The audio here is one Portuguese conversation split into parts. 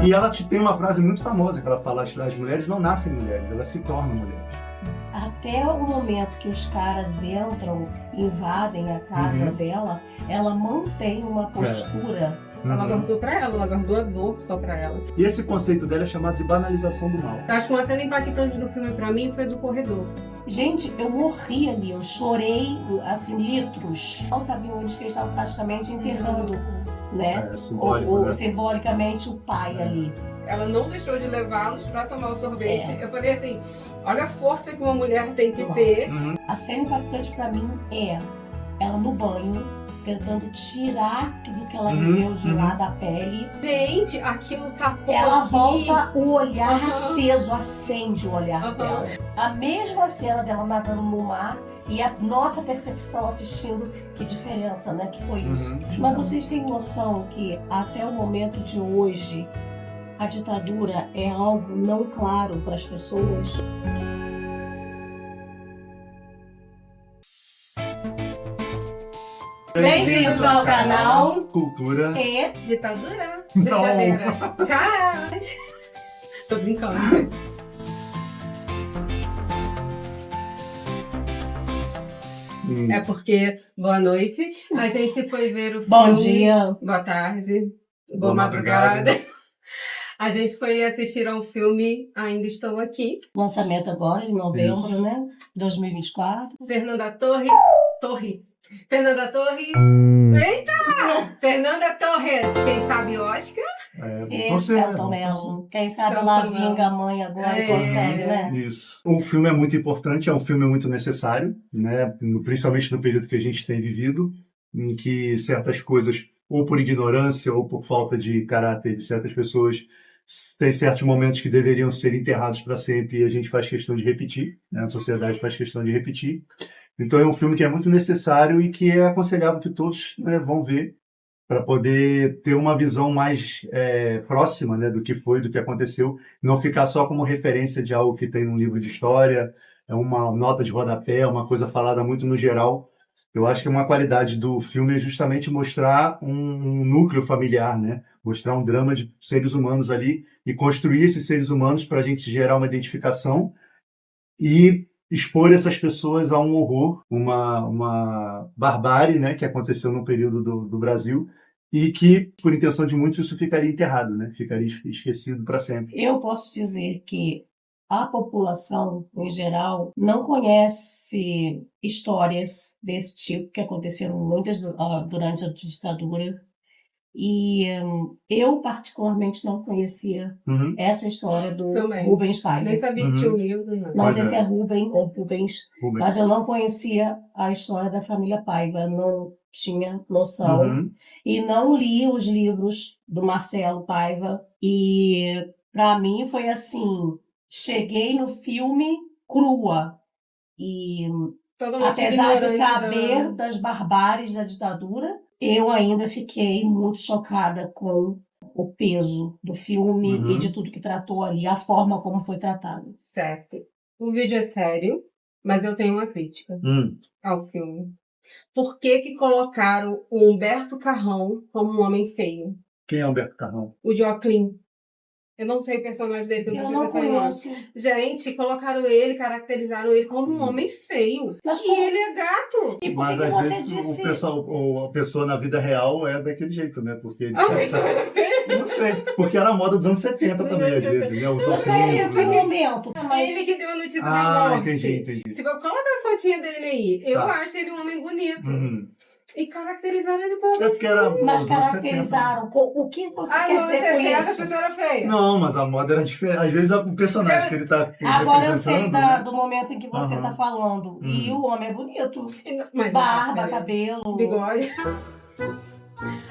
E ela tem uma frase muito famosa que ela fala: as mulheres não nascem mulheres, elas se tornam mulheres. Até o momento que os caras entram, invadem a casa dela, ela mantém uma postura. Ela guardou pra ela, ela guardou a dor só pra ela. E esse conceito dela é chamado de banalização do mal. Acho que uma cena impactante do filme pra mim foi do corredor. Gente, eu morri ali, eu chorei, assim, litros. Não sabiam eles que eles estavam praticamente enterrando, né? Simbólico, né? Simbolicamente o pai ali. Ela não deixou de levá-los pra tomar o sorvete. Eu falei assim, olha a força que uma mulher tem que ter. A cena impactante pra mim é ela no banho, tentando tirar tudo que ela viveu de lá da pele. Gente, aquilo tá Ela volta o olhar aceso, acende o olhar dela. A mesma cena dela nadando no mar e a nossa percepção assistindo, que diferença, né? Que foi isso. Mas vocês têm noção que até o momento de hoje a ditadura é algo não claro para as pessoas? Bem-vindos ao canal Cultura e Ditadura. Não. Brincadeira. Caralho. Tô brincando. É porque, boa noite, a gente foi ver o filme. Bom dia. Boa tarde. Boa madrugada. A gente foi assistir a um filme Ainda Estou Aqui. Lançamento agora de novembro, né? 2024. Fernanda Torres. Fernanda Torres. Eita! Fernanda Torres. Quem sabe Oscar? Celton Mello. Quem sabe ela vinga a mãe agora e consegue, né? Isso. O filme é muito importante, é um filme muito necessário, né? Principalmente no período que a gente tem vivido, em que certas coisas, ou por ignorância ou por falta de caráter de certas pessoas, tem certos momentos que deveriam ser enterrados para sempre e a gente faz questão de repetir, né? A sociedade faz questão de repetir. Então é um filme que é muito necessário e que é aconselhável que todos, né, vão ver para poder ter uma visão mais próxima, né, do que foi, do que aconteceu, não ficar só como referência de algo que tem num livro de história, é uma nota de rodapé, uma coisa falada muito no geral. Eu acho que uma qualidade do filme é justamente mostrar um núcleo familiar, né? Mostrar um drama de seres humanos ali e construir esses seres humanos para a gente gerar uma identificação e expor essas pessoas a um horror, uma barbárie, né, que aconteceu no período do Brasil e que, por intenção de muitos, isso ficaria enterrado, né? Ficaria esquecido para sempre. Eu posso dizer que a população, em geral, não conhece histórias desse tipo, que aconteceram muitas durante a ditadura. E eu, particularmente, não conhecia essa história do Também. Rubens Paiva. Nem sabia que tinha um livro. Não. Mas esse é Rubens, ou Rubens. Mas eu não conhecia a história da família Paiva, não tinha noção. E não li os livros do Marcelo Paiva. E, para mim, foi assim... Cheguei no filme crua. E, apesar de saber das barbáries da ditadura, eu ainda fiquei muito chocada com o peso do filme e de tudo que tratou ali, a forma como foi tratado. Certo. O vídeo é sério, mas eu tenho uma crítica ao filme. Por que colocaram o Humberto Carrão como um homem feio? Quem é Humberto Carrão? O Joaquim. Eu não sei o personagem dele, eu não conheço. Gente, colocaram ele, caracterizaram ele como um homem feio. Mas ele é gato. E por Mas que às você vezes disse... a pessoa na vida real é daquele jeito, né? Porque ele Era feio. não sei, porque era a moda dos anos 70 também, às vezes, né? Os Mas óculos, é esse momento. Mas... Ele que deu a notícia da morte. Entendi. Se eu colocar a fotinha dele aí, eu acho ele um homem bonito. E caracterizaram ele como É porque era Mas os anos 70. caracterizaram. O que você quer dizer com a isso? pessoa era feia. Não, mas a moda era diferente. Às vezes o personagem que ele tá Agora eu sei representando, do momento em que você tá falando. E o homem é bonito. Mas Barba, cabelo. bigode.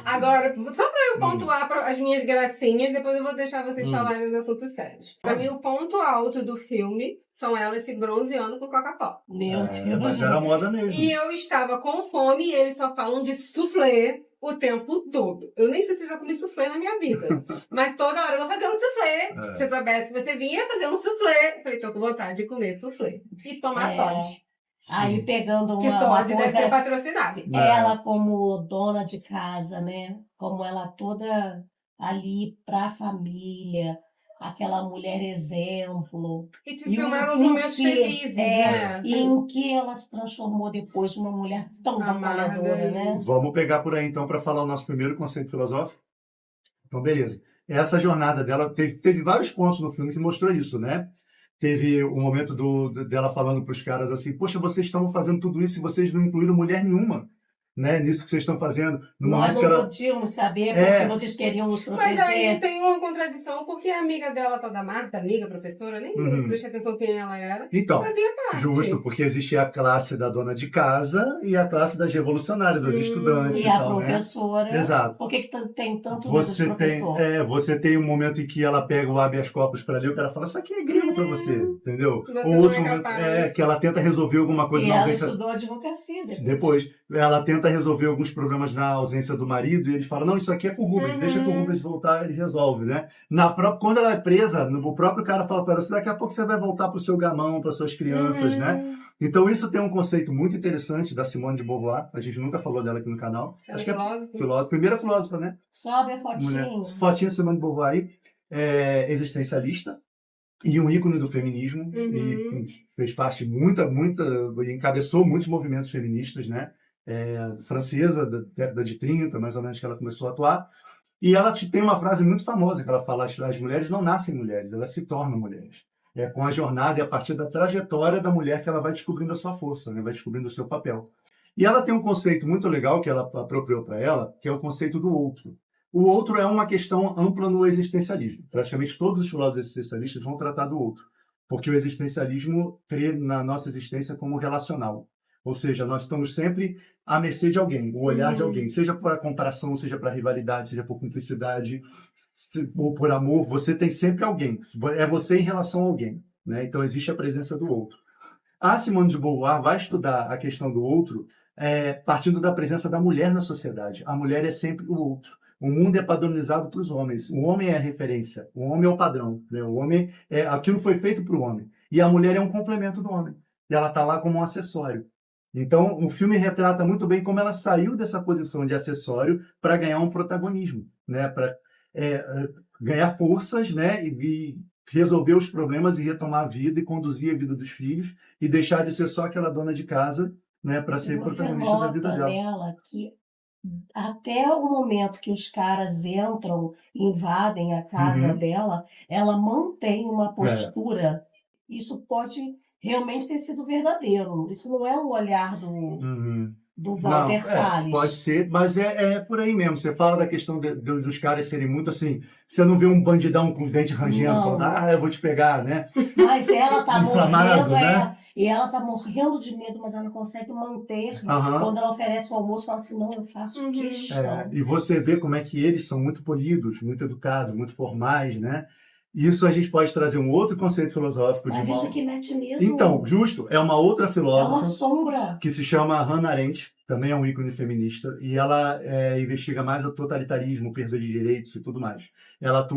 Agora, só pra eu pontuar as minhas gracinhas, depois eu vou deixar vocês falarem dos assuntos sérios. Pra mim, o ponto alto do filme são elas se bronzeando com Coca-Cola. Meu Deus. Mas era moda mesmo. E eu estava com fome e eles só falam de soufflé o tempo todo. Eu nem sei se eu já comi soufflé na minha vida. Mas toda hora eu vou fazer um soufflé. Se eu soubesse que você vinha fazer um soufflé. Eu falei, tô com vontade de comer soufflé. E tomar Toddy. Aí pegando Que uma Toddy deve coisa... ser patrocinado. Ela como dona de casa, né? Como ela toda ali para a família, aquela mulher exemplo. E te filmaram os momentos felizes, né? Em que ela se transformou depois de uma mulher tão batalhadora, né? Vamos pegar por aí, então, para falar o nosso primeiro conceito filosófico? Então, beleza. Essa jornada dela teve vários pontos no filme que mostrou isso, né? Teve um momento dela falando para os caras assim, poxa, vocês estão fazendo tudo isso e vocês não incluíram mulher nenhuma, né? Nisso que vocês estão fazendo. Nós não podíamos saber porque vocês queriam nos proteger. Mas aí tem uma contradição, porque a amiga dela, toda Marta, amiga, professora, nem prestei atenção quem ela era, então, fazia parte. Justo, porque existe a classe da dona de casa e a classe das revolucionárias, das estudantes e a tal, professora. Né? Exato. Por que tem tanto professor? Você tem um momento em que ela pega o habeas corpus para ler, o cara fala, isso aqui é grego para você, entendeu? Ou outro momento que ela tenta resolver alguma coisa na ausência... ela estudou advocacia depois. Ela tenta resolver alguns problemas na ausência do marido e ele fala, não, isso aqui é com o Rubens, deixa que o Rubens voltar, ele resolve, né? Quando ela é presa, o próprio cara fala para ela, daqui a pouco você vai voltar para o seu gamão, para suas crianças, né? Então isso tem um conceito muito interessante da Simone de Beauvoir, a gente nunca falou dela aqui no canal. Acho que é filósofa, primeira filósofa, né? Sobe a fotinha. Fotinha Simone de Beauvoir aí, existencialista e um ícone do feminismo, e fez parte encabeçou muitos movimentos feministas, né? Francesa, da década de 30, mais ou menos, que ela começou a atuar. E ela tem uma frase muito famosa que ela fala, as mulheres não nascem mulheres, elas se tornam mulheres. É com a jornada e a partir da trajetória da mulher que ela vai descobrindo a sua força, né? Vai descobrindo o seu papel. E ela tem um conceito muito legal que ela apropriou para ela, que é o conceito do outro. O outro é uma questão ampla no existencialismo. Praticamente todos os filósofos existencialistas vão tratar do outro, porque o existencialismo crê na nossa existência como relacional. Ou seja, nós estamos sempre à mercê de alguém, o olhar de alguém, seja por comparação, seja por rivalidade, seja por cumplicidade, ou por amor, você tem sempre alguém. É você em relação a alguém, né? Então existe a presença do outro. A Simone de Beauvoir vai estudar a questão do outro partindo da presença da mulher na sociedade. A mulher é sempre o outro. O mundo é padronizado para os homens. O homem é a referência. O homem é o padrão. Né? O homem aquilo foi feito para o homem. E a mulher é um complemento do homem. E ela está lá como um acessório. Então, o filme retrata muito bem como ela saiu dessa posição de acessório para ganhar um protagonismo, né? Para ganhar forças, né? E resolver os problemas e retomar a vida e conduzir a vida dos filhos e deixar de ser só aquela dona de casa, né? Para ser protagonista da vida dela. Nela que até o momento que os caras entram, invadem a casa dela, ela mantém uma postura. Isso pode realmente ter sido verdadeiro. Isso não é um olhar do Walter Salles. Pode ser, mas é por aí mesmo. Você fala da questão dos caras serem muito assim. Você não vê um bandidão com o dente rangendo falando, eu vou te pegar, né? Mas ela tá morrendo, né? E ela tá morrendo de medo, mas ela consegue manter. Quando ela oferece o almoço, fala assim, não, eu faço questão. E você vê como é que eles são muito polidos, muito educados, muito formais, né? Isso a gente pode trazer um outro conceito filosófico. Mas isso que mete medo. Então, justo, é uma outra filósofa. É uma sombra. Que se chama Hannah Arendt, também é um ícone feminista, e ela investiga mais o totalitarismo, perda de direitos e tudo mais. Ela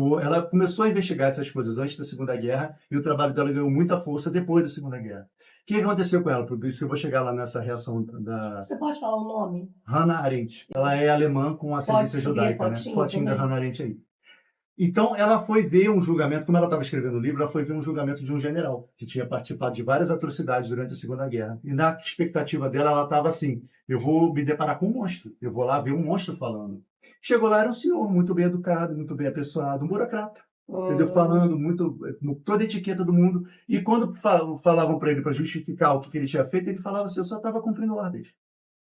começou a investigar essas coisas antes da Segunda Guerra, e o trabalho dela ganhou muita força depois da Segunda Guerra. O que aconteceu com ela? Por isso que eu vou chegar lá nessa reação da... Você pode falar o nome? Hannah Arendt. Ela é alemã com ascendência judaica, né? Fotinho da Hannah Arendt aí. Então, ela foi ver um julgamento, como ela estava escrevendo o livro, ela foi ver um julgamento de um general que tinha participado de várias atrocidades durante a Segunda Guerra. E na expectativa dela, ela estava assim, eu vou me deparar com um monstro, eu vou lá ver um monstro falando. Chegou lá, era um senhor muito bem educado, muito bem apessoado, um burocrata, entendeu? Falando toda a etiqueta do mundo. E quando falavam para ele para justificar o que ele tinha feito, ele falava assim, eu só estava cumprindo ordens.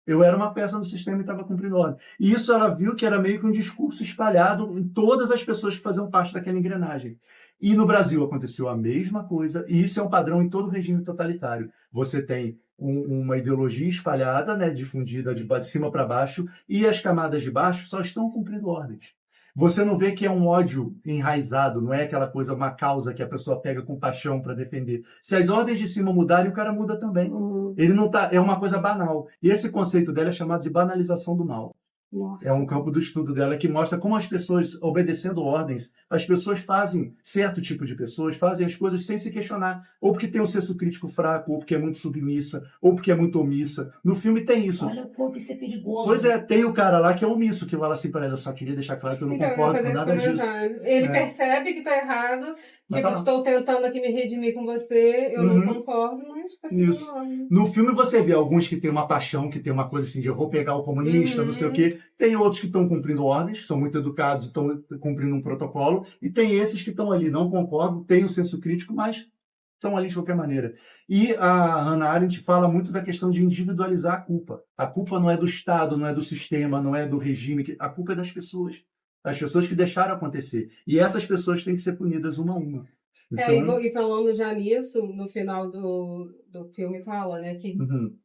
Eu era uma peça do sistema e estava cumprindo ordem. E isso ela viu que era meio que um discurso espalhado em todas as pessoas que faziam parte daquela engrenagem. E no Brasil aconteceu a mesma coisa, e isso é um padrão em todo regime totalitário. Você tem uma ideologia espalhada, né, difundida de cima para baixo, e as camadas de baixo só estão cumprindo ordens. Você não vê que é um ódio enraizado, não é aquela coisa, uma causa que a pessoa pega com paixão para defender. Se as ordens de cima mudarem, o cara muda também. Ele não tá, é uma coisa banal. E esse conceito dela é chamado de banalização do mal. Nossa. É um campo do estudo dela que mostra como as pessoas, obedecendo ordens, as pessoas fazem, certo tipo de pessoas, fazem as coisas sem se questionar. Ou porque tem um senso crítico fraco, ou porque é muito submissa, ou porque é muito omissa. No filme tem isso. Olha o quanto isso é perigoso. Pois é, tem o cara lá que é omisso, que fala assim para ela, eu só queria deixar claro que eu não Então, eu ia concordo fazer com esse nada disso. comentário. Ele percebe que tá errado, Mas tipo, tá lá. estou tentando aqui me redimir com você, eu não concordo, mas tá seguindo Isso. a ordem. No filme você vê alguns que tem uma paixão, que tem uma coisa assim de eu vou pegar o comunista, não sei o quê. Tem outros que estão cumprindo ordens, são muito educados e estão cumprindo um protocolo. E tem esses que estão ali, não concordam, têm o senso crítico, mas estão ali de qualquer maneira. E a Hannah Arendt fala muito da questão de individualizar a culpa. A culpa não é do Estado, não é do sistema, não é do regime. A culpa é das pessoas. As pessoas que deixaram acontecer. E essas pessoas têm que ser punidas uma a uma. Então, E falando já nisso, no final do filme fala, né, que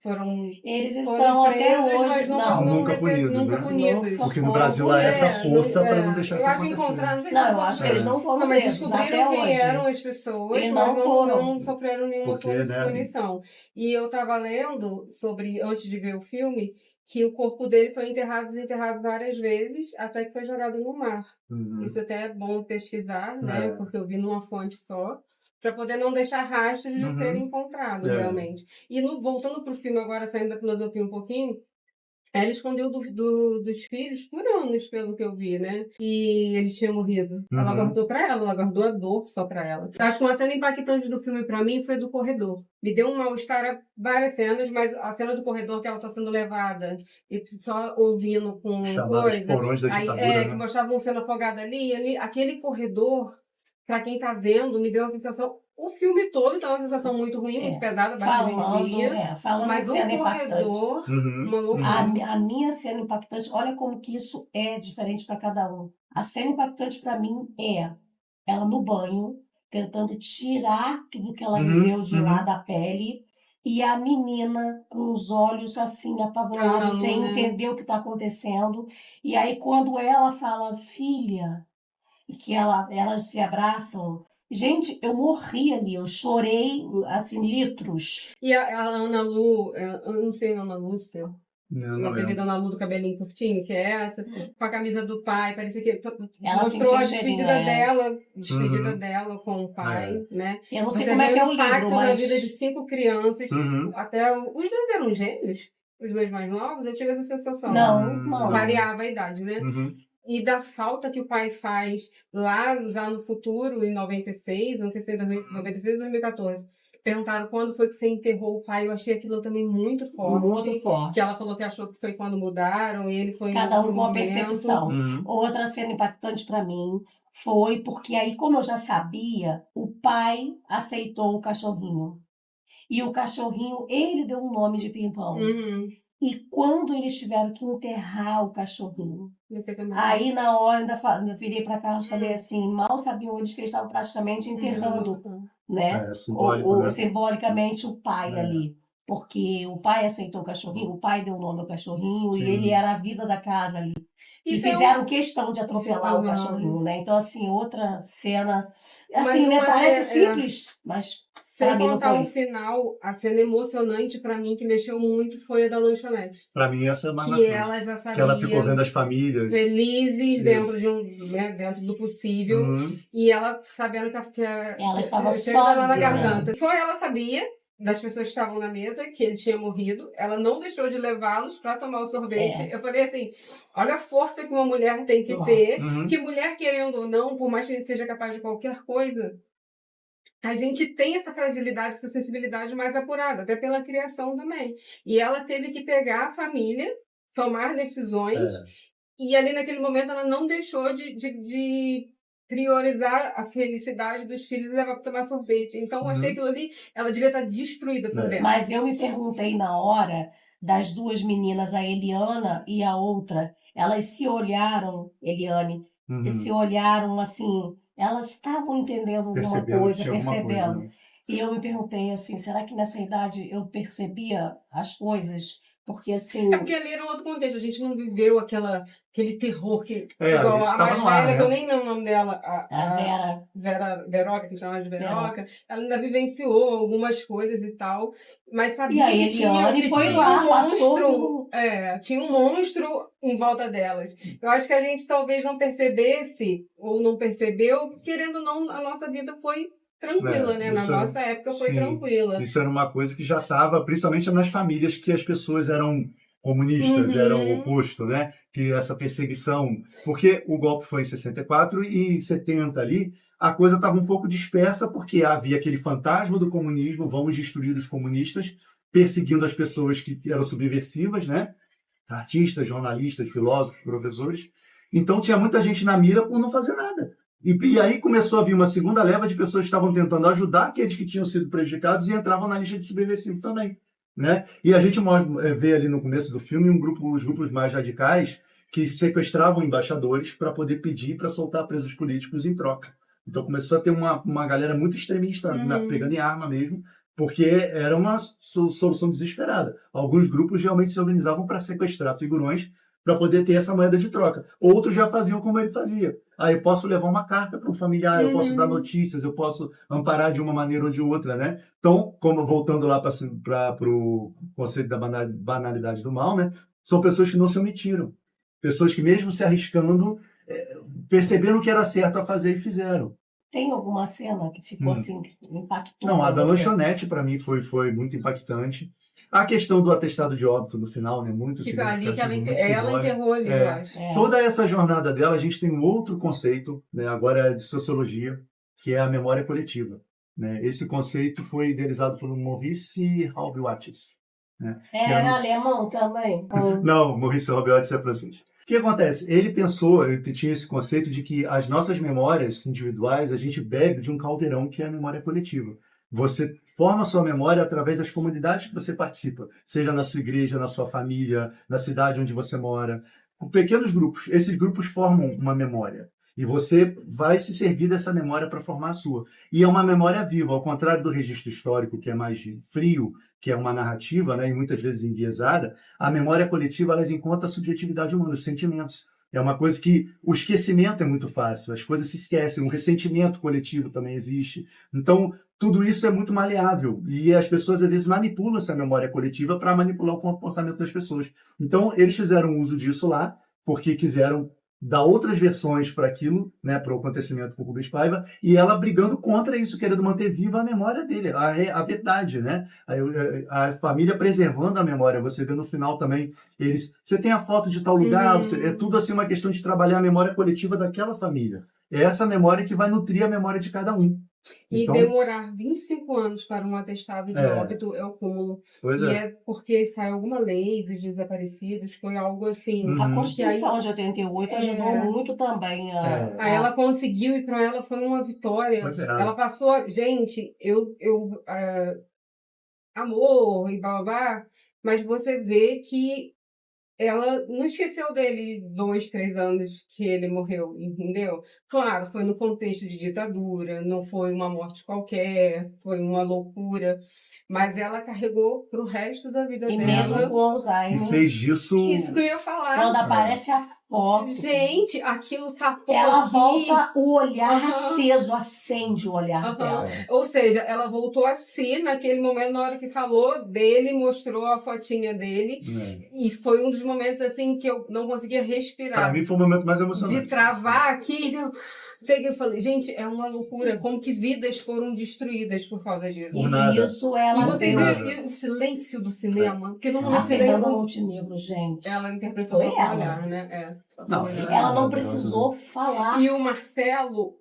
foram Eles foram estão até presos, hoje. mas nunca punidos, nunca né? punidos. Porque no Brasil há essa força para não deixar isso Eu acho acontecer. encontrar, não sei se Não, eu encontrar- acho que eles não foram Não, mas presos descobriram até quem hoje. eram as pessoas, E mas não foram. não sofreram nenhuma Porque, né? punição. E eu estava lendo sobre, antes de ver o filme, que o corpo dele foi desenterrado várias vezes, até que foi jogado no mar. Isso até é bom pesquisar, né? Porque eu vi numa fonte só, para poder não deixar rastros de ser encontrado, realmente. E voltando para o filme agora, saindo da filosofia um pouquinho, ela escondeu dos filhos por anos, pelo que eu vi, né? E eles tinham morrido. Ela guardou pra ela guardou a dor só pra ela. Acho que uma cena impactante do filme pra mim foi do corredor. Me deu um mal-estar várias cenas, mas a cena do corredor que ela tá sendo levada e só ouvindo com Chamados coisa. porões da ditadura, né? Que mostravam sendo afogada ali, aquele corredor, pra quem tá vendo, me deu uma sensação. O filme todo dá uma sensação muito ruim, muito pesada, baixa energia. Falando Mas em o cena corredor, impactante. uma loucura. A minha cena impactante, olha como que isso é diferente para cada um. A cena impactante para mim é ela no banho, tentando tirar tudo que ela viveu de lá da pele, e a menina com os olhos assim apavorados, sem entender o que está acontecendo. E aí quando ela fala, filha, e que elas se abraçam. Gente, eu morri ali, eu chorei, assim, litros. E a Ana Lu, eu não sei, Ana Lúcia, Não a bebida lembro. Ana Lu do cabelinho curtinho, que é essa, com a camisa do pai, parecia que Ela mostrou sentiu a o cheirinho, despedida dela com o pai, né? Eu não sei Você como é vê que é o o impacto livro, na mas... vida de 5 crianças, até os dois eram gêmeos, os dois mais novos, eu tive essa sensação. Não. Variava a idade, né? E da falta que o pai faz lá no futuro, em 96, não sei se foi 96 ou 2014. Perguntaram quando foi que você enterrou o pai. Eu achei aquilo também muito forte. Muito forte. Que ela falou que achou que foi quando mudaram e ele foi Cada um com a momento. percepção. Outra cena impactante para mim foi porque aí, como eu já sabia, o pai aceitou o cachorrinho. E o cachorrinho, ele deu um nome de Pimpão. E quando eles tiveram que enterrar o cachorrinho, aí na hora ainda virei para cá e falei assim, mal sabiam eles que eles estavam praticamente enterrando, né? Simbolicamente o pai ali. Porque o pai aceitou o cachorrinho, o pai deu o nome ao cachorrinho, e ele era a vida da casa ali. E fizeram questão de atropelar o cachorrinho, né? Então, assim, outra cena... Assim, né? Parece simples, mas... Sem contar o final, a cena emocionante pra mim, que mexeu muito, foi a da lanchonete. Pra mim, essa é mais que ela já sabia. Que ela ficou vendo as famílias. Felizes dentro do possível. E ela sabendo que ela estava sozinha lá na garganta. Só ela sabia das pessoas que estavam na mesa, que ele tinha morrido. Ela não deixou de levá-los para tomar o sorvete. Eu falei assim, olha a força que uma mulher tem que ter. Que mulher, querendo ou não, por mais que ele seja capaz de qualquer coisa, a gente tem essa fragilidade, essa sensibilidade mais apurada, até pela criação também. E ela teve que pegar a família, tomar decisões, e ali naquele momento ela não deixou de priorizar a felicidade dos filhos e levar para tomar sorvete. Então eu achei aquilo ali, ela devia estar destruída por dentro. Mas eu me perguntei na hora das duas meninas, a Eliana e a outra, elas se olharam, Eliane, se olharam assim... Elas estavam entendendo alguma coisa, percebendo. E eu me perguntei assim, será que nessa idade eu percebia as coisas Porque assim... É porque ali era um outro contexto, a gente não viveu aquele terror que... igual a mais velha, né? que eu nem lembro o nome dela, a Veroca, que chama de Veroca, ela ainda vivenciou algumas coisas e tal, mas sabia que tinha um monstro, tinha um monstro em volta delas. Eu acho que a gente talvez não percebesse, ou não percebeu, querendo ou não, a nossa vida foi tranquila, né? Na nossa época foi tranquila. Isso era uma coisa que já estava, principalmente nas famílias que as pessoas eram comunistas, eram o oposto, né? Que essa perseguição... Porque o golpe foi em 64 e 70 ali, a coisa estava um pouco dispersa porque havia aquele fantasma do comunismo, vamos destruir os comunistas, perseguindo as pessoas que eram subversivas, né? Artistas, jornalistas, filósofos, professores. Então tinha muita gente na mira por não fazer nada. E aí começou a vir uma segunda leva de pessoas que estavam tentando ajudar aqueles que tinham sido prejudicados e entravam na lista de subversivo também, né? E a gente vê ali no começo do filme os grupos mais radicais que sequestravam embaixadores para poder pedir para soltar presos políticos em troca. Então começou a ter uma galera muito extremista, pegando em arma mesmo, porque era uma solução desesperada. Alguns grupos realmente se organizavam para sequestrar figurões para poder ter essa moeda de troca. Outros já faziam como ele fazia. Eu posso levar uma carta para um familiar, eu posso dar notícias, eu posso amparar de uma maneira ou de outra, né? Então, voltando lá para o conceito da banalidade do mal, né? São pessoas que não se omitiram. Pessoas que mesmo se arriscando, perceberam que era certo a fazer e fizeram. Tem alguma cena que ficou assim, que impactou? Não, a da lanchonete, para mim, foi muito impactante. A questão do atestado de óbito no final, né? Muito significativo. Ali que ela enterrou ali, eu acho. Toda essa jornada dela, a gente tem um outro conceito, né? Agora é de sociologia, que é a memória coletiva. Né? Esse conceito foi idealizado por Maurice Robles. Né? Alemão também. Não, Maurice Robles é francês. O que acontece? Ele tinha esse conceito de que as nossas memórias individuais, a gente bebe de um caldeirão que é a memória coletiva. Você forma a sua memória através das comunidades que você participa, seja na sua igreja, na sua família, na cidade onde você mora. Com pequenos grupos, esses grupos formam uma memória. E você vai se servir dessa memória para formar a sua. E é uma memória viva, ao contrário do registro histórico, que é mais frio, que é uma narrativa, né, e muitas vezes enviesada. A memória coletiva leva em conta a subjetividade humana, os sentimentos. É uma coisa que o esquecimento é muito fácil, as coisas se esquecem, o ressentimento coletivo também existe. Então, tudo isso é muito maleável e as pessoas às vezes manipulam essa memória coletiva para manipular o comportamento das pessoas. Então, eles fizeram uso disso lá porque quiseram dar outras versões para aquilo, né, para o acontecimento com o Rubens Paiva, e ela brigando contra isso, querendo manter viva a memória dele, a verdade, né? A família preservando a memória. Você vê no final também, você tem a foto de tal lugar, é tudo assim uma questão de trabalhar a memória coletiva daquela família. É essa memória que vai nutrir a memória de cada um. E então, demorar 25 anos para um atestado de óbito é o cúmulo. É porque saiu alguma lei dos desaparecidos, foi algo assim... A Constituição de 88 ajudou muito também. Ela conseguiu e para ela foi uma vitória. Ela passou... Gente, amor e blá, blá, blá, mas você vê que ela não esqueceu dele 2, 3 anos que ele morreu, entendeu? Claro, foi no contexto de ditadura, não foi uma morte qualquer, foi uma loucura, mas ela carregou pro resto da vida dela. E mesmo com Alzheimer. E fez disso... Isso que eu ia falar. Quando aparece a foto... Gente, aquilo tá ela volta o olhar aceso, acende o olhar dela. Ou seja, ela voltou assim, naquele momento, na hora que falou dele, mostrou a fotinha dele, e foi um dos momentos assim que eu não conseguia respirar. Para mim foi o momento mais emocionante. De travar aqui, eu falei, gente, é uma loucura, como que vidas foram destruídas por causa disso. E isso ela... E você vê o silêncio do cinema, porque normalmente Fernanda Montenegro, gente. ela interpretou o olhar, né? Ela não precisou falar. E o Marcelo,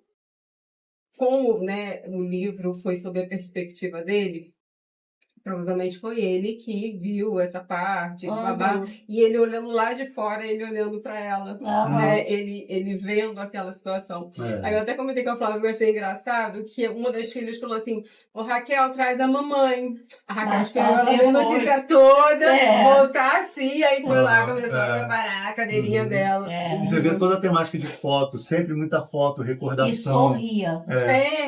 como, né, o livro foi sob a perspectiva dele, provavelmente foi ele que viu essa parte, e ele olhando lá de fora, ele olhando para ela, né? Ele vendo aquela situação. Aí eu até comentei com a Flávia que eu achei engraçado, que uma das filhas falou assim, Raquel, traz a mamãe. A Raquel esperou ela ver a notícia toda, voltar assim, aí foi lá, começou a preparar a cadeirinha dela. Você vê toda a temática de foto, sempre muita foto, recordação. E sorria.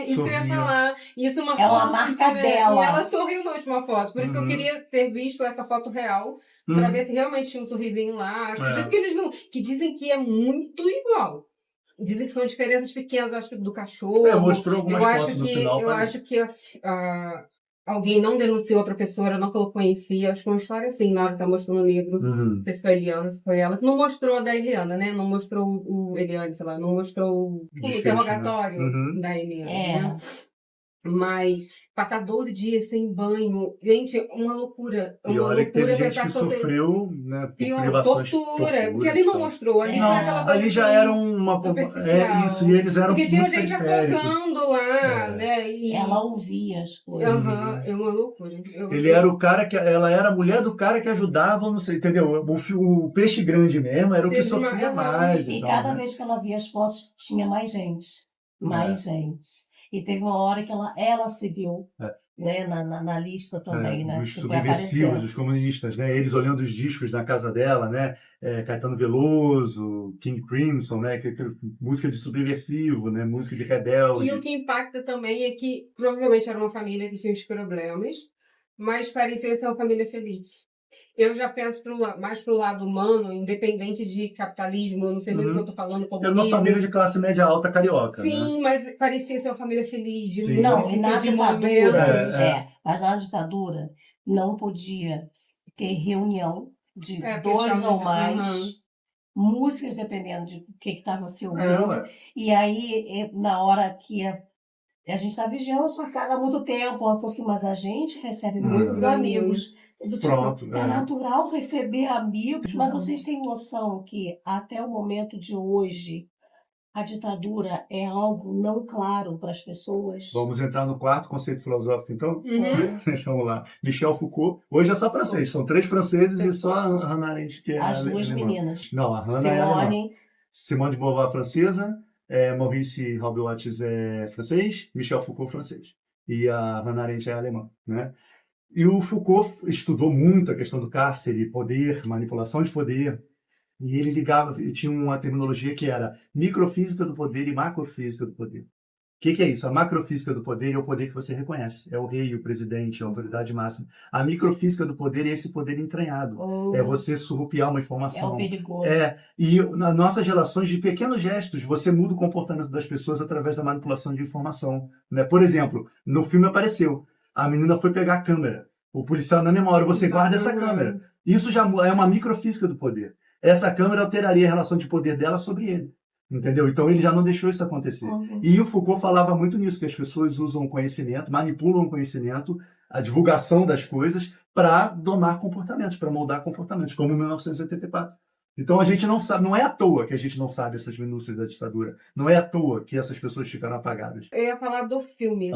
Isso que eu ia falar. Isso é uma marca dela. E ela sorriu na última foto. Por isso que eu queria ter visto essa foto real, pra ver se realmente tinha um sorrisinho lá. Acredito que eles não... Que dizem que é muito igual. Dizem que são diferenças pequenas, eu acho que do cachorro. Mostrou algumas fotos no final. Eu acho que alguém não denunciou a professora, não falou que conhecia. Acho que uma história assim, na hora que tá mostrando o livro. Não sei se foi a Eliana, se foi ela. Não mostrou a da Eliana, né? Não mostrou o Eliane, sei lá. Não mostrou o interrogatório, né? Da Eliana, né? Mas passar 12 dias sem banho, gente, uma loucura. E olha que teve gente que sofreu, né, privações, tortura, porque ali não mostrou, ali não, foi aquela coisa ali já era uma superficial. E eles eram porque tinha muito gente periféricos. afogando lá, né? E... Ela ouvia as coisas. É uma loucura. Ele era o cara que ela era a mulher do cara que ajudava, não sei, entendeu? O peixe grande mesmo era o que sofria mais. E cada vez que ela via as fotos, tinha mais gente. Mais gente. E teve uma hora que ela se viu, né, na lista também, né? Os subversivos, os comunistas, né? Eles olhando os discos na casa dela, né? Caetano Veloso, King Crimson, né? Música de subversivo, né? Música de rebelde. E o que impacta também é que provavelmente era uma família que tinha os problemas, mas parecia ser uma família feliz. Eu já penso mais pro lado humano, independente de capitalismo, eu não sei nem o que eu tô falando, comunismo. Era uma família de classe média alta carioca. Sim, né? mas parecia ser uma família feliz. Não, e na ditadura, mas na ditadura não podia ter reunião de 2 ou mais, músicas dependendo de o que estava se ouvindo. E aí, na hora que a gente está vigiando a sua casa há muito tempo, ela falou assim, mas a gente recebe muitos amigos. Pronto, é natural receber amigos, mas vocês têm noção que até o momento de hoje a ditadura é algo não claro para as pessoas? Vamos entrar no quarto conceito filosófico, então? Vamos lá. Michel Foucault. Hoje é só francês. São 3 franceses e só a Hannah Arendt, que é as 2 alemã. meninas. Não, a Hannah é alemã. Simone de Beauvoir, francesa. Maurice Robles é francês. Michel Foucault, francês. E a Hannah Arendt é alemã, né? E o Foucault estudou muito a questão do cárcere, poder, manipulação de poder. E ele tinha uma terminologia que era microfísica do poder e macrofísica do poder. O que é isso? A macrofísica do poder é o poder que você reconhece. É o rei, o presidente, a autoridade máxima. A microfísica do poder é esse poder entranhado. É você surrupiar uma informação. É o perigoso. E nas nossas relações de pequenos gestos, você muda o comportamento das pessoas através da manipulação de informação. Né? Por exemplo, no filme apareceu. A menina foi pegar a câmera. O policial, na mesma hora, você guarda essa câmera. Isso já é uma microfísica do poder. Essa câmera alteraria a relação de poder dela sobre ele. Entendeu? Então ele já não deixou isso acontecer. E o Foucault falava muito nisso, que as pessoas usam o conhecimento, manipulam o conhecimento, a divulgação das coisas, para domar comportamentos, para moldar comportamentos, como em 1984. Então a gente não sabe, não é à toa que a gente não sabe essas minúcias da ditadura. Não é à toa que essas pessoas ficaram apagadas. Eu ia falar do filme,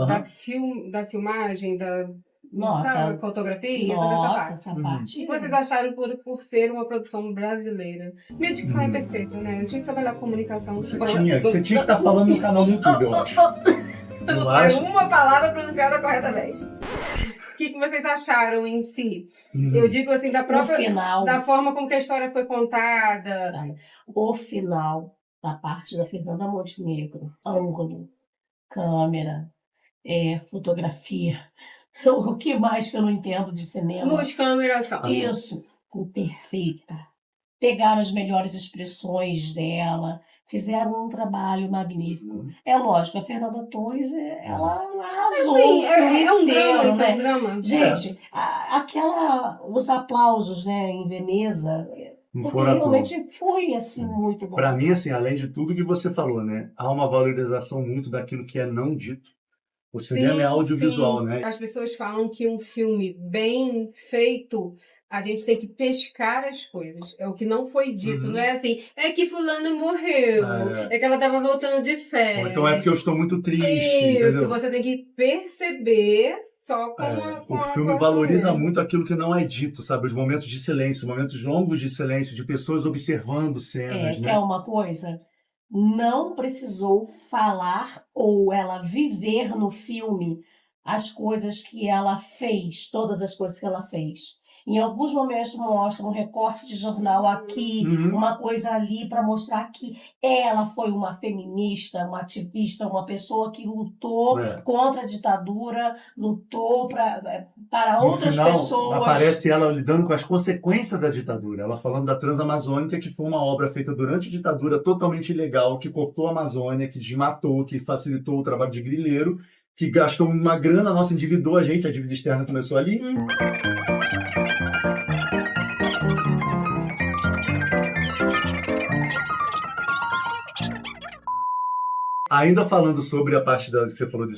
da filmagem, da fotografia, toda essa parte. Essa parte. O que vocês acharam por ser uma produção brasileira? Minha dicção é perfeita, né? Eu tinha que trabalhar com comunicação. Você tinha que estar falando no canal do YouTube, eu acho. Eu não sei uma palavra pronunciada corretamente. O que vocês acharam em si? Eu digo assim, da própria... final, da forma como que a história foi contada. O final da parte da Fernanda Montenegro, ângulo, câmera, fotografia... O que mais que eu não entendo de cinema? Luz, câmera, isso, perfeita. Pegaram as melhores expressões dela, fizeram um trabalho magnífico. É lógico, a Fernanda Torres, ela arrasou. Sim, é um inteiro, drama, né? É um drama. Gente, os aplausos, né, em Veneza, porque realmente foi assim, muito bom. Para mim, assim, além de tudo que você falou, né, há uma valorização muito daquilo que é não dito. O cinema é audiovisual, né? As pessoas falam que um filme bem feito, a gente tem que pescar as coisas. É o que não foi dito. Não é assim, é que fulano morreu. É que ela estava voltando de férias. Ou então é porque eu estou muito triste. Isso, entendeu? você tem que perceber só com o filme valoriza muito aquilo que não é dito, sabe? Os momentos de silêncio, momentos longos de silêncio, de pessoas observando cenas, né? Quer uma coisa? Não precisou falar ou ela viver no filme as coisas que ela fez, todas as coisas que ela fez. Em alguns momentos mostra um recorte de jornal aqui, uma coisa ali, para mostrar que ela foi uma feminista, uma ativista, uma pessoa que lutou contra a ditadura, lutou para outras pessoas. Aparece ela lidando com as consequências da ditadura. Ela falando da Transamazônica, que foi uma obra feita durante a ditadura, totalmente ilegal, que cortou a Amazônia, que desmatou, que facilitou o trabalho de grileiro, que gastou uma grana, nossa, endividou a gente, a dívida externa começou ali. Ainda falando sobre a parte que você falou da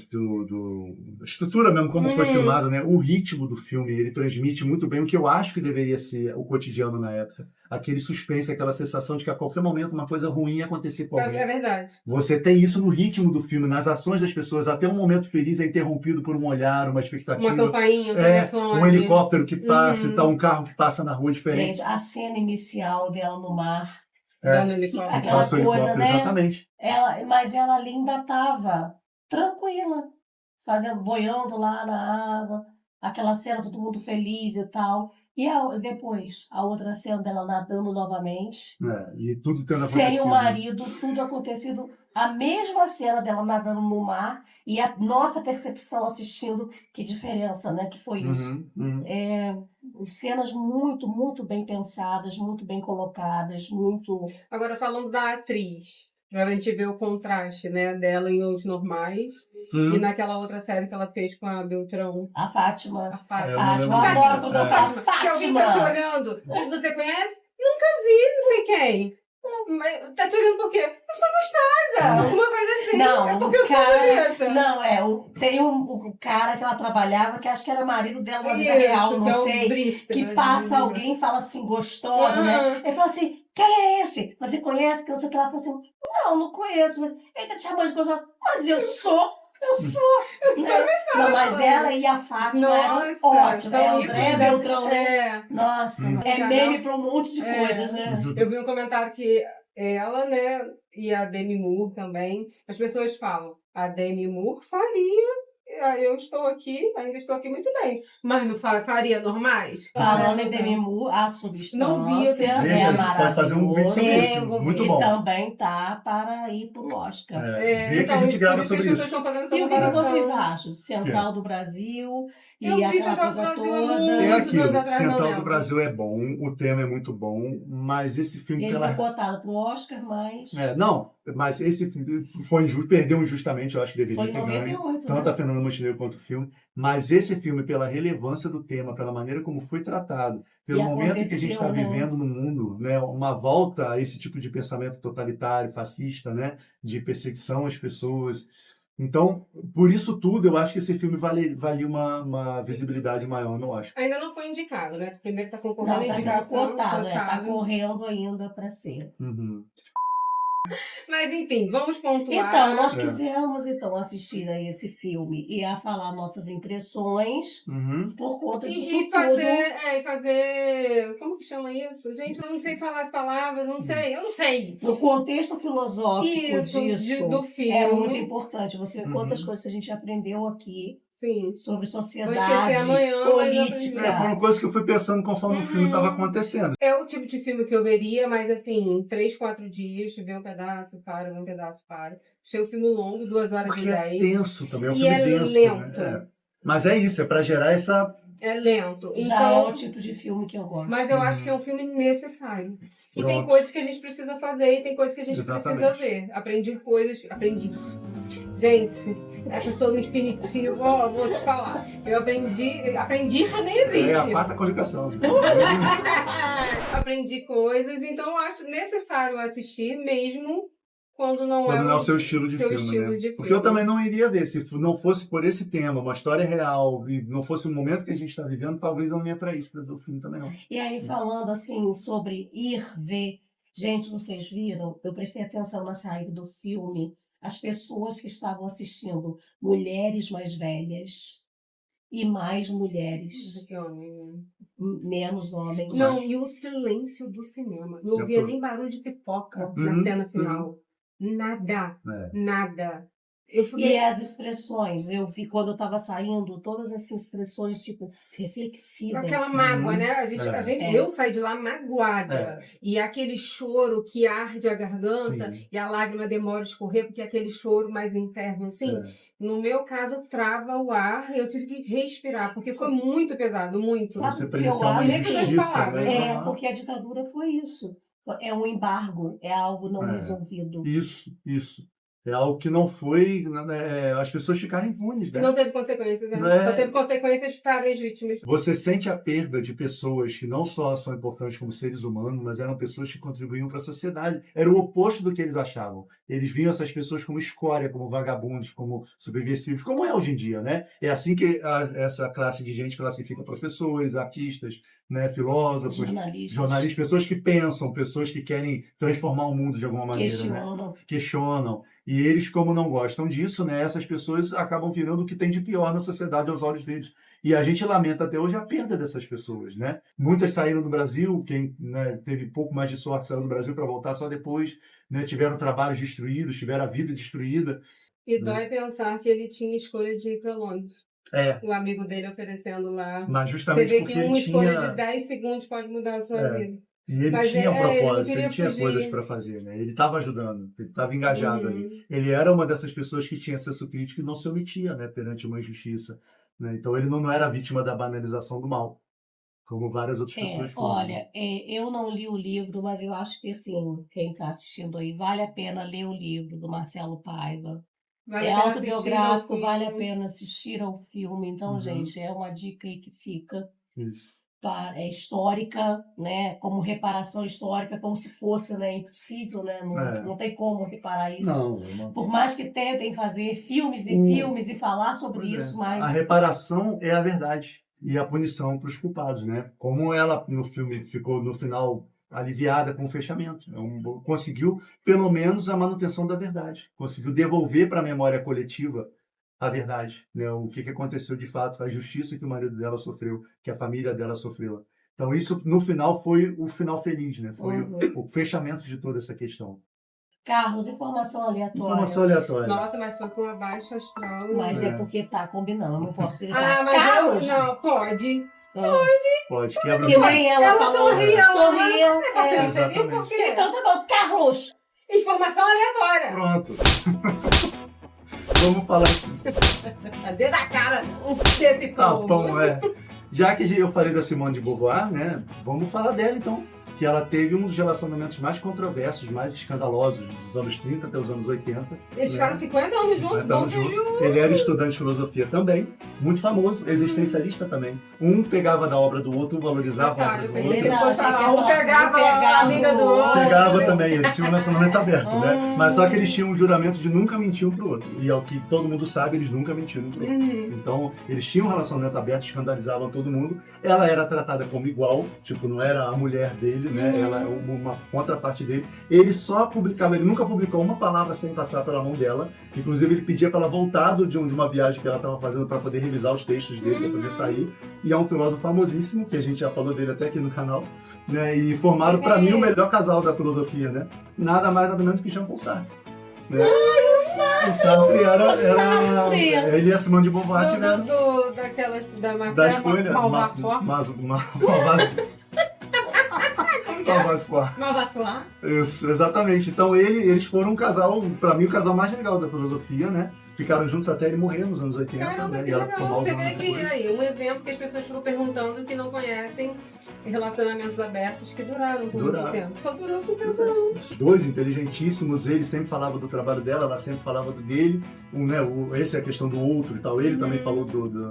estrutura mesmo, como foi filmado, né? O ritmo do filme, ele transmite muito bem o que eu acho que deveria ser o cotidiano na época. Aquele suspense, aquela sensação de que a qualquer momento uma coisa ruim ia acontecer com alguém. É verdade. Você tem isso no ritmo do filme, nas ações das pessoas. Até um momento feliz é interrompido por um olhar, uma expectativa. Uma campainha, um telefone. Um helicóptero que passa, um carro que passa na rua diferente. Gente, a cena inicial dela no mar. Aquela coisa, né? Exatamente. Mas ela ali ainda estava tranquila, boiando lá na água, aquela cena, todo mundo feliz e tal. E depois, a outra cena dela nadando novamente. E tudo tendo acontecido. Sem o marido, né? tudo acontecido. A mesma cena dela nadando no mar e a nossa percepção assistindo, que diferença, né? Que foi isso. Cenas muito, muito bem pensadas, muito bem colocadas, muito... Agora, falando da atriz, a gente vê o contraste, né, dela em Os Normais e naquela outra série que ela fez com a Beltrão. A Fátima. A Fátima. A Fátima. Que alguém tá te olhando. Você conhece? Nunca vi, não sei quem. Mas tá te olhando por quê? Eu sou gostosa. Alguma coisa assim. Não, é porque eu sou bonita. Não, tem um cara que ela trabalhava, que acho que era marido dela na vida real, não sei. Que passa alguém e fala assim, gostosa, né? Ele fala assim, quem é esse? Você conhece? Que não sei o que. Ela fala assim, não conheço. Mas ele tá te chamando de gostosa. Mas eu sou. Né? Não, mas ela e a Fátima eram ótimas. É André Beltrão, né? Nossa, é meme pra um monte de coisas, né? Eu vi um comentário que ela, né, e a Demi Moore também, as pessoas falam, a Demi Moore faria, eu estou aqui, ainda estou aqui muito bem, mas não faria normais? Falando em Demi Moore, a Substância não vi esse é maravilhosa. Pode fazer um vídeo sobre isso, muito bom. E também tá para ir pro Oscar. Então, a gente grava sobre isso. E o que vocês acham? Central do Brasil e aquela coisa toda. Tem aquilo, Central do Brasil é bom, o tema é muito bom, mas esse filme... Ele foi cotado pro Oscar, mas... Mas esse filme foi injusto, perdeu injustamente, eu acho que deveria ter ganho. Tanto a Fernanda Montenegro quanto o filme. Mas esse filme, pela relevância do tema, pela maneira como foi tratado, pelo momento que a gente está vivendo no mundo, né, uma volta a esse tipo de pensamento totalitário, fascista, né, de perseguição às pessoas. Então, por isso tudo, eu acho que esse filme valia uma visibilidade maior, não acho. Ainda não foi indicado, né? Primeiro está concorrendo a indicação. Está correndo ainda para ser. Mas, enfim, vamos pontuar. Então, nós quisemos assistir a esse filme e a falar nossas impressões por conta disso e fazer... Como que chama isso? Gente, eu não sei falar as palavras, eu não sei. No contexto filosófico do filme. É muito importante. Você vê quantas coisas a gente aprendeu aqui. Sim. Sobre sociedade, política. Foram coisas que eu fui pensando conforme o filme estava acontecendo. É o tipo de filme que eu veria, mas assim, em 3, 4 dias, ver um pedaço, para. Achei o filme longo, 2 horas e 10. É tenso também, é um filme denso. Lento. Né? Mas é isso, é para gerar essa... É lento. Já é o tipo de filme que eu gosto. Mas eu acho que é um filme necessário. E tem coisas que a gente precisa fazer e tem coisas que a gente precisa ver. Aprendi. Gente, a pessoa no infinitivo, vou te falar. Eu aprendi nem existe. É a quarta conjugação. Aprendi coisas, então eu acho necessário assistir mesmo quando não é o seu estilo de filme. Porque eu também não iria ver. Se não fosse por esse tema, uma história real, e não fosse o momento que a gente está vivendo, talvez eu não me atraísse para ver o filme também não. E aí, falando assim sobre ir ver, gente, vocês viram? Eu prestei atenção na saída do filme. As pessoas que estavam assistindo, mulheres mais velhas e mais mulheres. Menos homens. Não, e o silêncio do cinema. Não ouvia nem barulho de pipoca na cena final. Nada. E as expressões, eu vi quando eu estava saindo, todas essas expressões, tipo, reflexivas. Aquela mágoa, né? Eu saí de lá magoada. E aquele choro que arde a garganta e a lágrima demora a escorrer, porque é aquele choro mais interno, assim. No meu caso, trava o ar e eu tive que respirar, porque foi muito pesado, muito. Sabe o que eu acho? Né? Porque a ditadura foi isso. É um embargo, é algo não resolvido. Isso. É algo que não foi, as pessoas ficaram impunes, né? Não teve consequências, né? Só teve consequências para as vítimas. Você sente a perda de pessoas que não só são importantes como seres humanos, mas eram pessoas que contribuíam para a sociedade. Era o oposto do que eles achavam. Eles viam essas pessoas como escória, como vagabundos, como subversivos, como é hoje em dia, né? É assim que essa classe de gente classifica professores, artistas, né, filósofos, jornalistas, pessoas que pensam, pessoas que querem transformar o mundo de alguma maneira. Questionam. E eles, como não gostam disso, né, essas pessoas acabam virando o que tem de pior na sociedade aos olhos deles. E a gente lamenta até hoje a perda dessas pessoas, né? Muitas saíram do Brasil, quem, né, teve pouco mais de sorte saiu do Brasil para voltar só depois, né, tiveram trabalhos destruídos, tiveram a vida destruída. E dói pensar que ele tinha escolha de ir para Londres. O amigo dele oferecendo lá. Mas justamente você vê que uma escolha de 10 segundos pode mudar a sua vida. E ele tinha um propósito, ele tinha coisas para fazer, né? Ele estava ajudando, ele estava engajado ali. Ele era uma dessas pessoas que tinha senso crítico e não se omitia, né, perante uma injustiça. Né? Então ele não era vítima da banalização do mal, como várias outras pessoas foram. Olha, eu não li o livro, mas eu acho que, assim, quem está assistindo aí, vale a pena ler o livro do Marcelo Paiva. É autobiográfico, vale a pena assistir ao filme. Então, gente, é uma dica aí que fica. Isso. É histórica, né? Como reparação histórica, como se fosse, né, impossível, né? Não tem como reparar isso. Não. Por mais que tentem fazer filmes e filmes e falar sobre isso, mas... A reparação é a verdade e a punição para os culpados, né? Como ela, no filme, ficou, no final, aliviada com o fechamento. Conseguiu, pelo menos, a manutenção da verdade. Conseguiu devolver para a memória coletiva a verdade, né? O que aconteceu de fato, a justiça que o marido dela sofreu, que a família dela sofreu. Então isso, no final, foi o final feliz, né? Foi o fechamento de toda essa questão. Carlos, informação aleatória. Informação aleatória. Nossa, mas foi com uma baixa astral. Mas é porque tá combinando, não posso gritar. Mas Carlos! Não, pode. Pode. Que nem ela falou. Sorriu. Seria por quê? Então tá bom. Carlos! Informação aleatória. Pronto. Vamos falar aqui. Dentro da cara desse povo. Bom, já que eu falei da Simone de Beauvoir, né? Vamos falar dela então. Que ela teve um dos relacionamentos mais controversos, mais escandalosos, dos anos 30 até os anos 80. Eles ficaram 50 anos juntos, Ele era estudante de filosofia também, muito famoso, existencialista também. Um pegava da obra do outro, um valorizava a obra do outro. Um pegava a amiga do outro. Pegava também, eles tinham um relacionamento aberto, né? Mas só que eles tinham um juramento de nunca mentir um pro outro. E ao que todo mundo sabe, eles nunca mentiram um pro outro. Então, eles tinham um relacionamento aberto, escandalizavam todo mundo. Ela era tratada como igual, tipo, não era a mulher dele, né? Ela é uma contraparte dele. Ele nunca publicou uma palavra sem passar pela mão dela. Inclusive, ele pedia para ela voltar de uma viagem que ela estava fazendo para poder revisar os textos dele, para poder sair. E é um filósofo famosíssimo, que a gente já falou dele até aqui no canal. Né? E formaram, para mim, o melhor casal da filosofia, né? Nada mais, nada menos que Jean-Paul Sartre. Né? O Sartre era ele e a Simone de Beauvoir tiveram... Da escolha... Malvasoir. Isso, exatamente. Então eles foram um casal, pra mim, o casal mais legal da filosofia, né? Ficaram juntos até ele morrer nos anos 80. Caramba, né? Que e ela legal. ficou Você vê que aí, um exemplo que as pessoas ficam perguntando que não conhecem relacionamentos abertos que duraram por muito tempo. Só durou 50 anos. Os dois inteligentíssimos, ele sempre falava do trabalho dela, ela sempre falava do dele. Essa é a questão do outro e tal. Ele também falou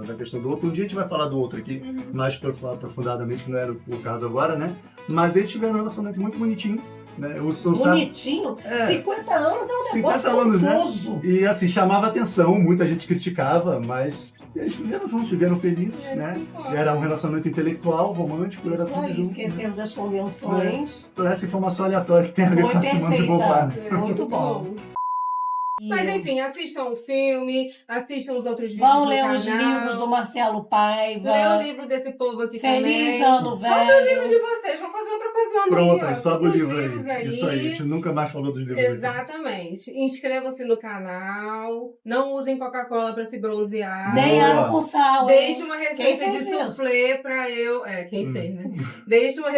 da questão do outro. Um dia a gente vai falar do outro aqui, mais aprofundadamente, que não era o caso agora, né? Mas eles tiveram um relacionamento muito bonitinho. Né? Bonitinho? 50 anos é um negócio confuso. Né? E assim, chamava atenção, muita gente criticava, mas eles viveram juntos, viveram felizes, né? Era um relacionamento intelectual, romântico, era tudo junto. Esquecendo das convenções. Então essa informação aleatória que tem a ver com a Simone de Beauvoir. Muito bom. Mas enfim, assistam o filme, assistam os outros vídeos Vão do ler canal. os livros do Marcelo Paiva. Lê o livro desse povo aqui Feliz também. Ano Velho. Sobe o livro de vocês, vamos fazer uma propaganda Pronto, aí, ó. sobe o Sobe os livro livros aí. Isso aí, a gente nunca mais falou dos livros aqui. Exatamente. Inscrevam-se no canal. Não usem Coca-Cola pra se bronzear. Nem Boa. água com sal. Deixe hein? uma Quem receita de fez isso? soufflé pra eu... quem fez, né? Deixe uma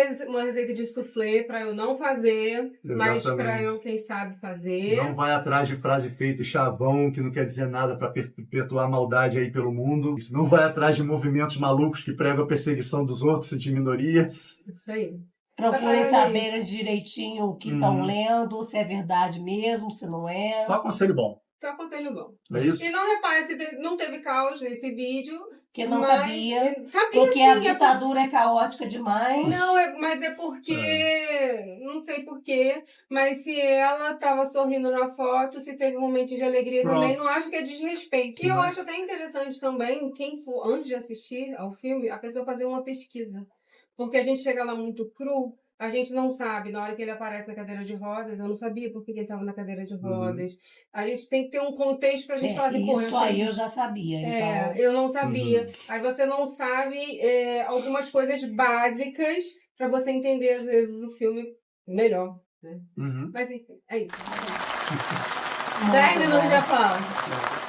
receita de soufflé pra eu não fazer, mas Exatamente. pra eu, quem sabe, fazer. Não vai atrás de frase feita e chavão, que não quer dizer nada para perpetuar a maldade aí pelo mundo. Não vai atrás de movimentos malucos que pregam a perseguição dos outros e de minorias. Isso aí. Procurem saber direitinho o que estão lendo, se é verdade mesmo, se não é. Só conselho bom. Só conselho bom. É isso? E não repare se não teve caos nesse vídeo. Que não mas cabia. Cabia Porque sim, a ditadura é caótica demais. Não, mas é porque... Não sei porquê, mas se ela tava sorrindo na foto, se teve um momento de alegria também, não acho que é desrespeito. E eu acho até interessante também, quem for, antes de assistir ao filme, a pessoa fazer uma pesquisa. Porque a gente chega lá muito cru, a gente não sabe, na hora que ele aparece na cadeira de rodas, eu não sabia por que ele estava na cadeira de rodas. A gente tem que ter um contexto pra gente falar assim, porra, isso aí eu já sabia, então. eu não sabia. Aí você não sabe algumas coisas básicas pra você entender, às vezes, o filme melhor. Né? Mas enfim, é isso. 10 minutos de aplauso.